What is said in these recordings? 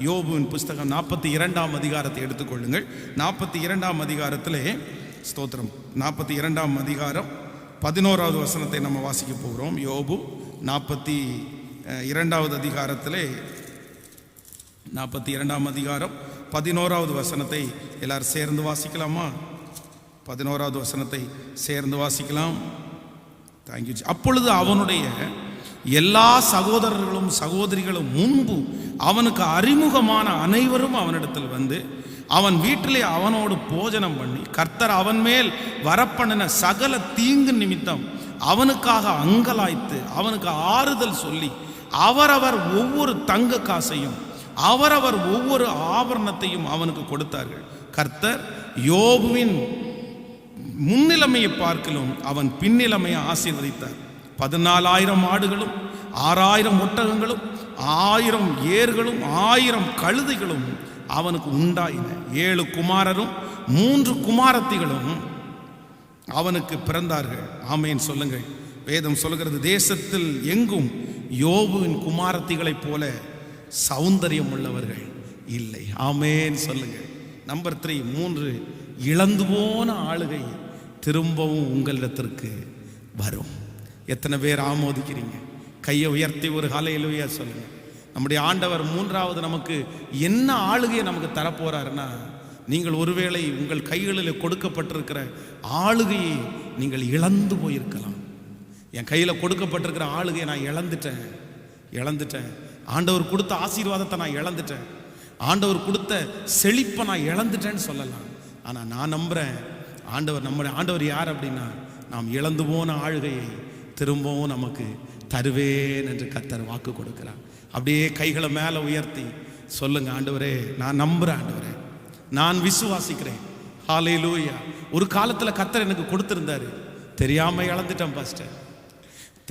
யோபுவின் புஸ்தகம் 42ஆம் அதிகாரத்தை எடுத்துக்கொள்ளுங்கள். 42ஆம் அதிகாரத்திலே ஸ்தோத்திரம், 42ஆம் அதிகாரம் 11வது வசனத்தை நம்ம வாசிக்க போகிறோம். யோபு 42வது அதிகாரத்திலே 42ஆம் அதிகாரம் 11வது வசனத்தை எல்லாரும் சேர்ந்து வாசிக்கலாமா? 11வது வசனத்தை சேர்ந்து வாசிக்கலாம். தேங்க்யூ. அப்பொழுது அவனுடைய எல்லா சகோதரர்களும் சகோதரிகளும் முன்பு அவனுக்கு அறிமுகமான அனைவரும் அவனிடத்தில் வந்து அவன் வீட்டிலே அவனோடு போஜனம் பண்ணி கர்த்தர் அவன் மேல் வரப்பண்ணின சகல தீங்கு நிமித்தம் அவனுக்காக அங்கலாய்த்து அவனுக்கு ஆறுதல் சொல்லி அவரவர் ஒவ்வொரு தங்க காசையும் அவரவர் ஒவ்வொரு ஆபரணத்தையும் அவனுக்கு கொடுத்தார்கள். கர்த்தர் யோபுவின் முன்னிலைமையை பார்க்கலும் அவன் பின்னிலைமையை ஆசீர்வதித்தார். 14,000 ஆடுகளும் 6,000 ஒட்டகங்களும் 1000 ஏர்களும் 1000 கழுதைகளும் அவனுக்கு உண்டாயின. 7 குமாரரும் 3 குமாரத்திகளும் அவனுக்கு பிறந்தார்கள். ஆமேன் சொல்லுங்கள். வேதம் சொல்லுகிறது, தேசத்தில் எங்கும் யோபுவின் குமாரத்திகளைப் போல சௌந்தரியம் உள்ளவர்கள் இல்லை. ஆமேன் சொல்லுங்கள். நம்பர் 3, 3 இழந்து போன ஆளுகை திரும்பவும் உங்களிடத்திற்கு வரும். எத்தனை பேர் ஆமோதிக்கிறீங்க? கையை உயர்த்தி ஒரு ஹல்லேலூயா சொல்லுங்க. நம்முடைய ஆண்டவர் 3வது நமக்கு என்ன ஆளுகையை நமக்கு தரப்போறாருன்னா, நீங்கள் ஒருவேளை உங்கள் கைகளில் கொடுக்கப்பட்டிருக்கிற ஆளுகையை நீங்கள் இழந்து போயிருக்கலாம். என் கையில் கொடுக்கப்பட்டிருக்கிற ஆளுகையை நான் இழந்துட்டேன். ஆண்டவர் கொடுத்த ஆசீர்வாதத்தை நான் இழந்துட்டேன். ஆண்டவர் கொடுத்த செழிப்பை நான் இழந்துட்டேன்னு சொல்லலாம். ஆனால் நான் நம்புகிறேன், நம்முடைய ஆண்டவர் யார் அப்படின்னா, நாம் இழந்து போன ஆளுகையை திரும்பவும் நமக்கு தருவேன் என்று கர்த்தர் வாக்கு கொடுக்கிறார். அப்படியே கைகளை மேலே உயர்த்தி சொல்லுங்க, ஆண்டவரே நான் நம்புகிறேன், ஆண்டவரே நான் விசுவாசிக்கிறேன். ஹல்லேலூயா. ஒரு காலத்தில் கர்த்தர் எனக்கு கொடுத்துருந்தாரு, தெரியாமல் இழந்துட்டேன் பாஸ்டர்,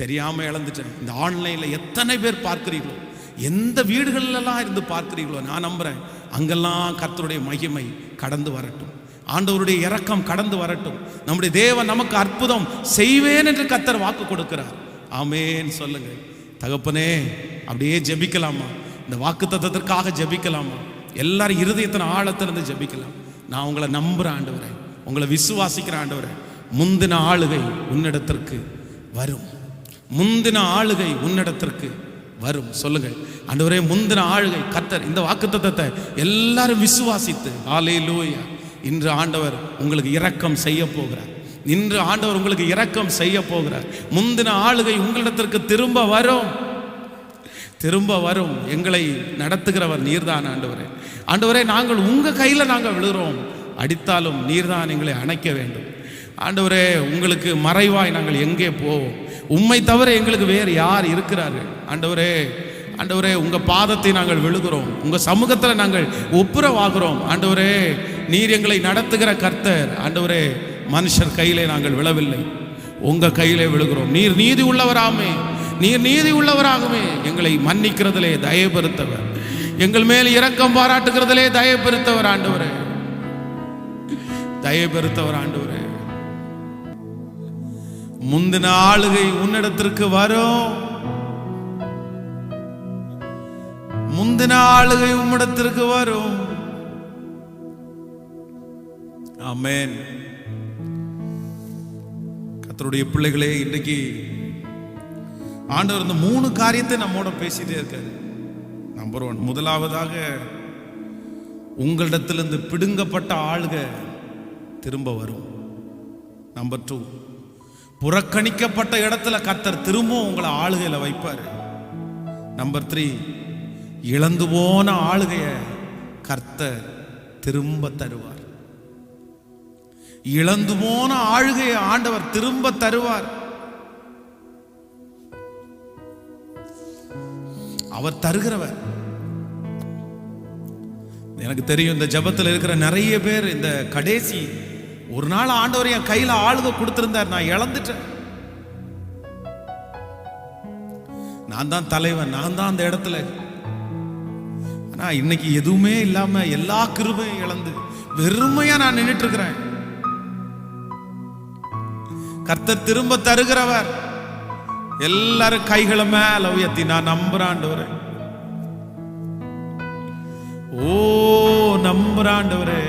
தெரியாமல் இழந்துட்டேன். இந்த ஆன்லைனில் எத்தனை பேர் பார்க்கிறீர்களோ, எந்த வீடுகளெல்லாம் இருந்து பார்க்கிறீர்களோ, நான் நம்புகிறேன் அங்கெல்லாம் கர்த்தருடைய மகிமை கடந்து வரட்டும், ஆண்டவருடைய இரக்கம் கடந்து வரட்டும். நம்முடைய தேவன் நமக்கு அற்புதம் செய்வேன் என்று கர்த்தர் வாக்கு கொடுக்கிறார். ஆமேன் சொல்லுங்க. தகப்பனே அப்படியே ஜெபிக்கலாமா? இந்த வாக்கு தத்தத்திற்காக ஜெபிக்கலாமா? எல்லாரும் இருதயத்தின் ஆழத்திலிருந்து ஜெபிக்கலாம். நான் உங்களை நம்புகிறேன் ஆண்டவரே, உங்களை விசுவாசிக்கிறேன் ஆண்டவரே. முந்தின ஆளுகை உன்னிடத்திற்கு வரும், முந்தின ஆளுகை உன்னிடத்திற்கு வரும். சொல்லுங்கள், ஆண்டவரே முந்தின ஆளுகை கர்த்தர். இந்த வாக்குத்தத்தத்தை எல்லாரும் விசுவாசித்து ஹல்லேலூயா. இன்று ஆண்டவர் உங்களுக்கு இரக்கம் செய்ய போகிறார். இன்று ஆண்டவர் உங்களுக்கு இரக்கம் செய்ய போகிறார். முந்தின ஆளுகை உங்களிடத்திற்கு திரும்ப வரும். எங்களை நடத்துகிறவர் நீர்தான் ஆண்டவரே. ஆண்டவரே நாங்கள் உங்க கையில நாங்கள் விழுகிறோம், அடித்தாலும் நீர்தான் எங்களை அணைக்க வேண்டும். ஆண்டவரே உங்களுக்கு மறைவாய் நாங்கள் எங்கே போவோம்? உம்மை தவிர எங்களுக்கு வேறு யார் இருக்கிறார்கள்? ஆண்டவரே உங்க பாதத்தை நாங்கள் விழுகிறோம், உங்க சமூகத்தில் நாங்கள் ஒப்புரவாகிறோம். ஆண்டவரே நீர் எங்களை நடத்துகிற கர்த்தர். ஆண்டவரே மனுஷர் கையிலே நாங்கள் விழவில்லை, உங்க கையிலே விழுகிறோம். நீர் நீதி உள்ளவராகவே எங்களை மன்னிக்கிறதிலே தயபெருத்தவர், எங்கள் மேல் இரக்கம் பாராட்டுகிறதிலே தயபெருத்தவர் ஆண்டவரே, தயபெருத்தவர் ஆண்டவரே. முந்தின ஆளுகை உன்னிடத்திற்கு வரும், முந்தின ஆளுகை உம்மிடத்திற்கு வரும். ஆமென். கர்த்தருடைய பிள்ளைகளே, இன்றைக்கு ஆண்டவர் இந்த 3 காரியத்தை நம்மோட பேசிட்டே இருக்காரு. நம்பர் 1, முதலாவதாக உங்களிடத்திலிருந்து பிடுங்கப்பட்ட ஆளுகை திரும்ப வரும். நம்பர் 2, புறக்கணிக்கப்பட்ட இடத்துல கர்த்தர் திரும்பவும் உங்களை ஆளுகையில வைப்பாரு. நம்பர் 3, இழந்து போன ஆளுகைய கர்த்தர் திரும்ப தருவார். இழந்து போன ஆளுகையை ஆண்டவர் திரும்ப தருவார். அவர் தருகிறவர். எனக்கு தெரியும், இந்த ஜெபத்தில் இருக்கிற நிறைய பேர் இந்த கடைசி ஒரு நாள் ஆண்டவர் என் கையில ஆளுகை கொடுத்திருந்தார், நான் இழந்துட்டேன். நான் தான் தலைவன், நான் தான் அந்த இடத்துல. ஆனா இன்னைக்கு எதுவுமே இல்லாம எல்லா கிருபையும் இழந்து வெறுமையா நான் நின்றுட்டு இருக்கிறேன். கர்த்தர் திரும்ப தருகிறவர். எல்லாரும் கைகளை மேல உயர்த்தி நான் நம்புறேன் ஆண்டவரே, நம்புறேன் ஆண்டவரே,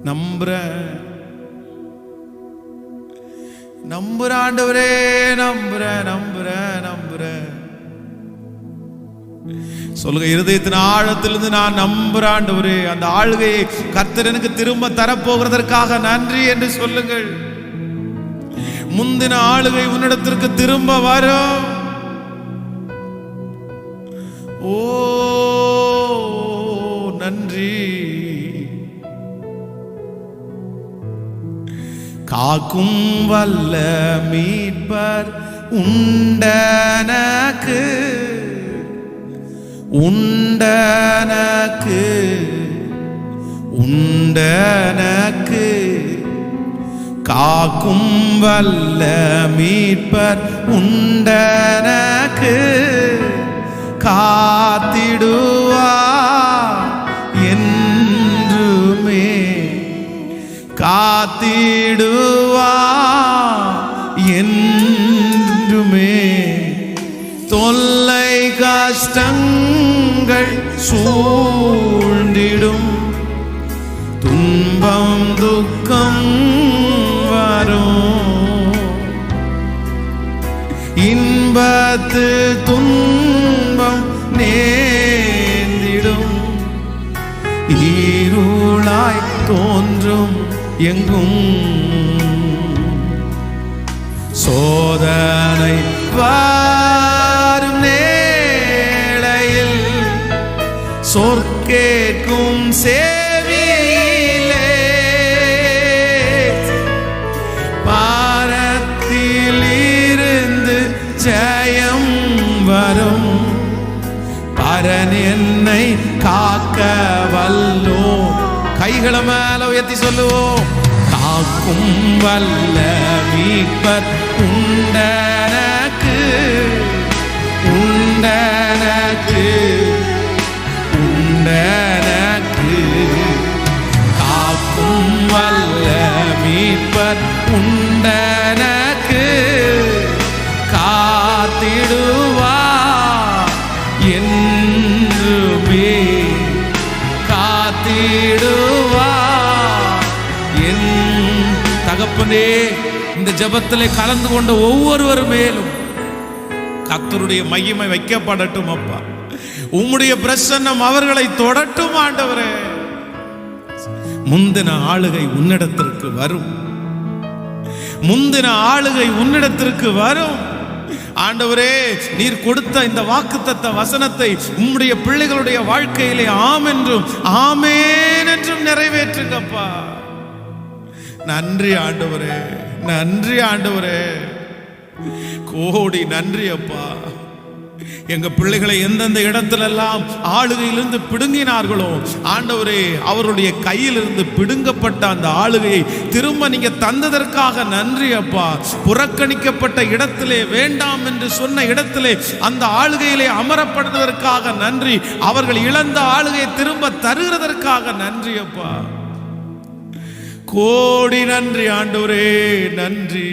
நம்புறேன் நம்புறேன் ஆண்டவரே, நம்புறேன் நம்புறேன் நம்புறேன் சொல்லுங்க. இருதயத்தின் ஆழத்திலிருந்து நான் நம்புறேன் ஆண்டவரே, அந்த ஆளுகையை கர்த்தர் எனக்கு திரும்ப தரப்போகிறதற்காக நன்றி என்று சொல்லுங்கள். முந்தின ஆளுகை உன்னிடத்திற்கு திரும்ப வரும். ஓ நன்றி. காக்கும் வல்ல மீட்பர் உண்டனக்கு, உண்டனக்கு, உண்டனக்கு. காக்கும் வல்ல மீட்பர் உண்டனக்கு, காத்திடுவார் என்றுமே, காத்திடுவார் என்றுமே. தொல்லை கஷ்டங்கள் சூழ்ந்திடும், துன்பம் துக்கம் வரும், இன்பத்து துன்பம் நேர்ந்திடும், இருளாய் தோன்றும் எங்கும் சோதனை வரும் நேளையில் சொற்கேட்கும் சேவியிலே, பாரத்தில் இருந்து ஜெயம் வரும், பரன் என்னை காக்க வல்லோ. கைகளை மேல உயர்த்தி சொல்லுவோம். காக்கும் வல்ல மீட்பர் உண்டனக்கு, உண்டனக்கு, உண்டனக்கு. காக்கும் வல்ல மீட்பர் உண்டனக்கு, காத்திடுவார் என்றுமே, காத்திடுவார். என் தகப்பனே, இந்த ஜெபத்திலே கலந்து கொண்ட ஒவ்வொருவர் மேலும் கர்த்தருடைய மகிமை வைக்கப்படட்டும் அப்பா. உம்முடைய பிரசன்னம் அவர்களை தொடட்டும் ஆண்டவரே. முந்தின ஆளுகை உன்னிடத்திற்கு வரும், முந்தின ஆளுகை உன்னிடத்திற்கு வரும் ஆண்டவரே. நீர் கொடுத்த இந்த வாக்குத்தத்த வசனத்தை உம்முடைய பிள்ளைகளுடைய வாழ்க்கையிலே ஆம் என்றும் ஆமேன் என்றும் நிறைவேற்றுங்கப்பா. நன்றி ஆண்டவரே, நன்றி ஆண்டவரே, கோடி நன்றி அப்பா. எங்க பிள்ளைகளை எந்தெந்த இடத்திலெல்லாம் ஆளுகையிலிருந்து பிடுங்கினார்களோ ஆண்டவரே, அவருடைய கையிலிருந்து பிடுங்கப்பட்ட அந்த ஆளுகையை திரும்ப நீங்க தந்ததற்காக நன்றி அப்பா. புறக்கணிக்கப்பட்ட இடத்திலே, வேண்டாம் என்று சொன்ன இடத்திலே அந்த ஆளுகையிலே அமரப்படுவதற்காக நன்றி. அவர்கள் இழந்த ஆளுகையை திரும்ப தருகிறதற்காக நன்றி அப்பா. கோடி நன்றி ஆண்டவரே, நன்றி.